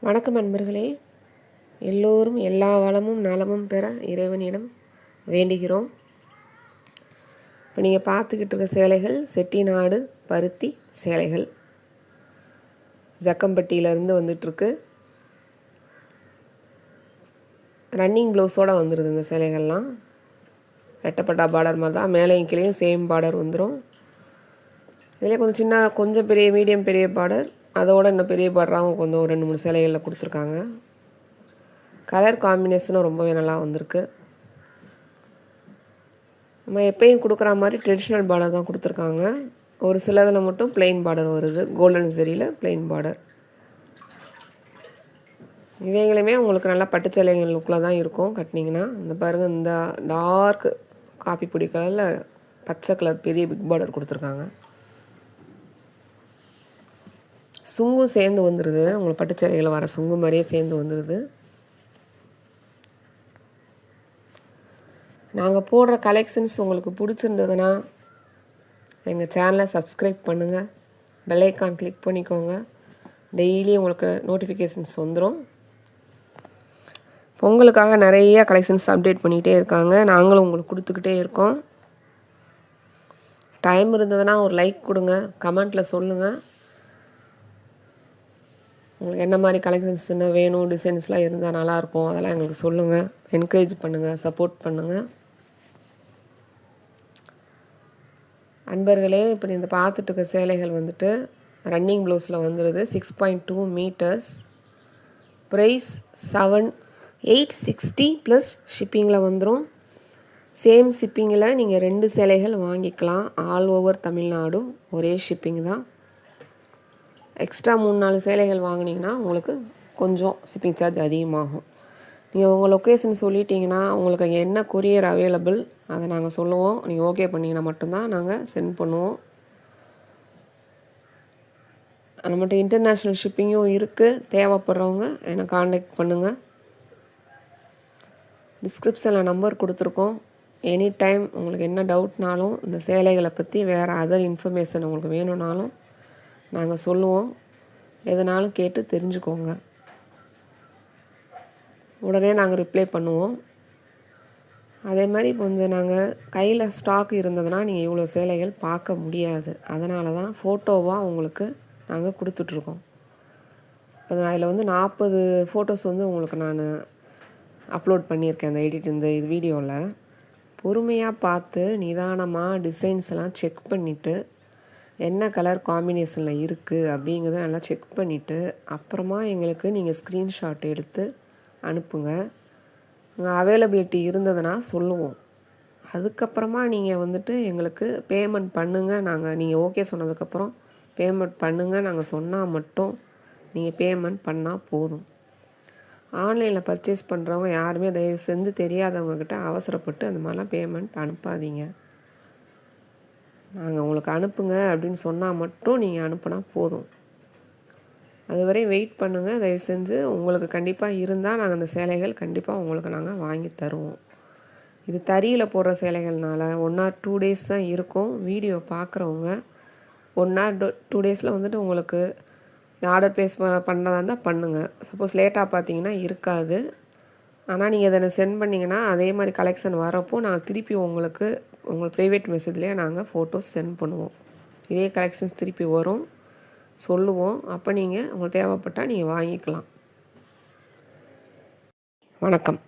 வணக்கம் நண்பர்களே. எல்லோரும் எல்லா வளமும் நலமும் பெற இறைவனிடம் வேண்டுகிறோம். இப்போ நீங்கள் பார்த்துக்கிட்டு இருக்க சேலைகள் செட்டிநாடு பருத்தி சேலைகள். ஜக்கம்பட்டியிலேருந்து வந்துட்டுருக்கு. ரன்னிங் ப்ளவுஸோடு வந்துடுது இந்த சேலைகள்லாம். ரெட்டப்பட்டா பார்டர் மாதிரி தான், மேலேயும் கீழேயும் சேம் பார்டர் வந்துடும். இதிலே கொஞ்சம் பெரிய மீடியம் பெரிய பார்டர், அதோட இன்னும் பெரிய பார்டராகவும் கொஞ்சம் 2-3 சேலைகளில் கொடுத்துருக்காங்க. கலர் காம்பினேஷனும் ரொம்பவே நல்லா வந்திருக்கு. நம்ம எப்பயும் கொடுக்குற மாதிரி ட்ரெடிஷ்னல் பார்டர் தான் கொடுத்துருக்காங்க. ஒரு சிலதில் மட்டும் பிளெயின் பார்டர் வருது, கோல்டன் சரியில் பிளெயின் பார்டர். இவைங்களுமே உங்களுக்கு நல்லா பட்டு சேலைகள் லுக்கில் தான் இருக்கும் கட்டினீங்கன்னா. இந்த பாருங்கள், இந்த டார்க் காப்பி பொடி கலரில் பச்சை கலர் பெரிய பிக் பார்டர் கொடுத்துருக்காங்க. சுங்கும் சேர்ந்து வந்துடுது, உங்களுக்கு பட்டு சேலைகளை வர சுங்கு மாதிரியே சேர்ந்து வந்துடுது. நாங்கள் போடுற கலெக்ஷன்ஸ் உங்களுக்கு பிடிச்சிருந்ததுன்னா எங்கள் சேனலை சப்ஸ்கிரைப் பண்ணுங்கள், பெல் ஐக்கான் கிளிக் பண்ணிக்கோங்க. டெய்லி உங்களுக்கு நோட்டிஃபிகேஷன்ஸ் வந்துடும். பொங்கலுக்காக நிறைய கலெக்ஷன்ஸ் அப்டேட் பண்ணிகிட்டே இருக்காங்க, நாங்களும் உங்களுக்கு கொடுத்துக்கிட்டே இருக்கோம். டைம் இருந்ததுன்னா ஒரு லைக் கொடுங்க, கமெண்ட்டில் சொல்லுங்கள் உங்களுக்கு என்ன மாதிரி கலெக்ஷன்ஸ் என்ன வேணும், டிசைன்ஸ்லாம் இருந்தால் நல்லாயிருக்கும், அதெல்லாம் எங்களுக்கு சொல்லுங்கள். என்கரேஜ் பண்ணுங்கள், சப்போர்ட் பண்ணுங்கள். அன்பர்களே, இப்போ இந்த பார்த்துட்டு இருக்க சேலைகள் வந்துட்டு ரன்னிங் ப்ளவுஸில் வந்துடுது. 6.2 மீட்டர்ஸ். ப்ரைஸ் 7,860 ப்ளஸ் ஷிப்பிங்கில் வந்துடும். சேம் ஷிப்பிங்கில் நீங்கள் 2 சேலைகள் வாங்கிக்கலாம். ஆல் ஓவர் தமிழ்நாடு ஒரே ஷிப்பிங் தான். எக்ஸ்ட்ரா 3-4 சேலைகள் வாங்கினீங்கன்னா உங்களுக்கு கொஞ்சம் ஷிப்பிங் சார்ஜ் அதிகமாகும். நீங்கள் உங்கள் லொக்கேஷன் சொல்லிட்டீங்கன்னா உங்களுக்கு அங்கே என்ன கொரியர் அவைலபிள் அதை நாங்கள் சொல்லுவோம். நீங்கள் ஓகே பண்ணிங்கன்னா மட்டும்தான் நாங்கள் சென்ட் பண்ணுவோம். நம்மகிட்ட இன்டர்நேஷ்னல் ஷிப்பிங்கும் இருக்குது. தேவைப்படுறவங்க என்னை காண்டாக்ட் பண்ணுங்கள். டிஸ்கிரிப்ஷனில் நம்பர் கொடுத்துருக்கோம். எனி டைம் உங்களுக்கு என்ன டவுட்னாலும், இந்த சேலைகளை பற்றி வேறு அதர் இன்ஃபர்மேஷன் உங்களுக்கு வேணும்னாலும் நாங்கள் சொல்லுவோம். எதனாலும் கேட்டு தெரிஞ்சுக்கோங்க, உடனே நாங்கள் ரிப்ளை பண்ணுவோம். அதே மாதிரி இப்போ நாங்கள் கையில் ஸ்டாக் இருந்ததுன்னா நீங்கள் இவ்வளோ சேலைகள் பார்க்க முடியாது. அதனால தான் ஃபோட்டோவாக உங்களுக்கு நாங்கள் கொடுத்துட்ருக்கோம். இப்போ அதில் 40 ஃபோட்டோஸ் உங்களுக்கு நான் அப்லோட் பண்ணியிருக்கேன் இந்த இது வீடியோவில். பொறுமையாக பார்த்து நிதானமாக டிசைன்ஸ் எல்லாம் செக் பண்ணிவிட்டு என்ன கலர் காம்பினேஷனில் இருக்குது அப்படிங்கிறத நல்லா செக் பண்ணிவிட்டு அப்புறமா எங்களுக்கு நீங்கள் ஸ்க்ரீன்ஷாட் எடுத்து அனுப்புங்க. அவைலபிலிட்டி இருந்ததுன்னா சொல்லுவோம். அதுக்கப்புறமா நீங்கள் எங்களுக்கு பேமெண்ட் பண்ணுங்கள். நீங்கள் ஓகே சொன்னதுக்கப்புறம் பேமெண்ட் பண்ணுங்கள் நாங்கள் சொன்னால் மட்டும் நீங்கள் பேமெண்ட் பண்ணால் போதும். ஆன்லைனில் பர்ச்சேஸ் பண்ணுறவங்க யாருமே தயவு செஞ்சு தெரியாதவங்கக்கிட்ட அவசரப்பட்டு அந்த மாதிரிலாம் பேமெண்ட் அனுப்பாதீங்க. நாங்கள் உங்களுக்கு அனுப்புங்க அப்படின்னு சொன்னால் மட்டும் நீங்கள் அனுப்புனா போதும். அதுவரை வெயிட் பண்ணுங்கள் தயவு செஞ்சு. உங்களுக்கு கண்டிப்பாக இருந்தால் நாங்கள் அந்த சேலைகள் கண்டிப்பாக உங்களுக்கு நாங்கள் வாங்கி தருவோம். இது தறியில் போடுற சேலைகள்னால 1 or 2 டேஸ் தான் இருக்கும். வீடியோ பார்க்குறவங்க 1 or 2 டேஸில் உங்களுக்கு ஆர்டர் ப்ளேஸ் பண்ணுறதா இருந்தால் பண்ணுங்கள். சப்போஸ் லேட்டாக பார்த்தீங்கன்னா இருக்காது. ஆனால் நீங்கள் அதை சென்ட் பண்ணிங்கன்னா அதே மாதிரி கலெக்ஷன் வரப்போ நாங்கள் திருப்பி உங்களுக்கு ப்ரைவேட் மெசேஜ்லேயே நாங்கள் ஃபோட்டோஸ் சென்ட் பண்ணுவோம். இதே கலெக்ஷன்ஸ் திருப்பி வரும், சொல்லுவோம். அப்போ நீங்கள் உங்களுக்கு தேவைப்பட்டால் நீங்கள் வாங்கிக்கலாம். வணக்கம்.